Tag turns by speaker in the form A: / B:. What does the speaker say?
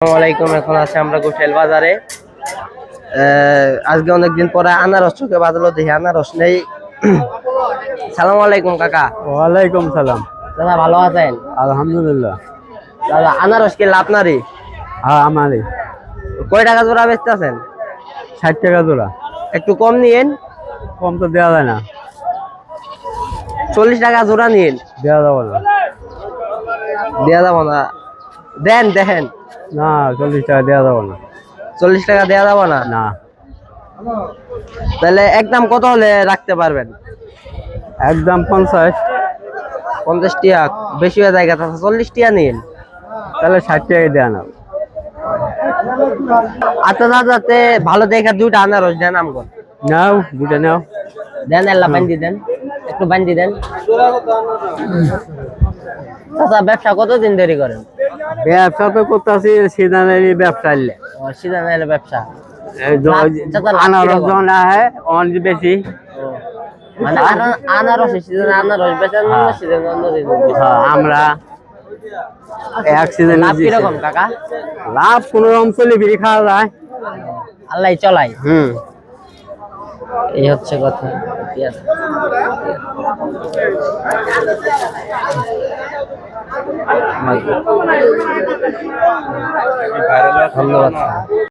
A: আসসালামাইকুম। এখন আছে আমরা গোসাইল বাজারে। আজকে অনেকদিন পরে আনারস চোখে বাজালো, দেখি আনারস নেই। সালাম আলাইকুম কাকা।
B: ওয়ালাইকুম সালাম।
A: দাদা ভালো আছেন?
B: আলহামদুলিল্লাহ।
A: দাদা আনারস কি আপনারই?
B: হ্যাঁ আমারই।
A: কয় টাকা জোড়া বেচতেছেন?
B: 60 টাকা জোড়া।
A: একটু কম নিয়েন।
B: কম তো দেওয়া যায় না।
A: 40 টাকা জোড়া নিয়েন।
B: দেওয়া যাবে না।
A: দেওয়া যাবো না? দেন দেখেন।
B: না 40 টাকা দেওয়া যাবে না।
A: 40 টাকা দেওয়া যাবো না?
B: না।
A: তাহলে একদম কত হলে রাখতে পারবেন?
B: একদম 50।
A: 50 টাকা বেশি হয়ে যায়, 40 টাকা নিন।
B: তাহলে 60 টাকা দেওয়া না।
A: আচ্ছা দাদাতে ভালো দেখে দুইটা আনারস দেন আমগো।
B: নাও দুটা নাও।
A: দেন এল্লা বান্ধি দেন, একটু বান্ধি দেন। আচ্ছা ব্যবসা কতদিন দেরি করেন?
B: ব্যবসা তো করতেছি, সিজনের ব্যবসা।
A: সিজন এলে ব্যবসা।
B: আনারস যখন আহে অনেক বেশি।
A: মানে আনারস সিজন আনারস বেচেন, অন্য সিজন অন্য সিজন।
B: আমরা এক সিজন।
A: লাভ কিরকম কাকা?
B: লাভ কোন রকম চলে ফিরে খাওয়া যায়।
A: আল্লাহ চলাই। এই হচ্ছে কথা। ধন্যবাদ।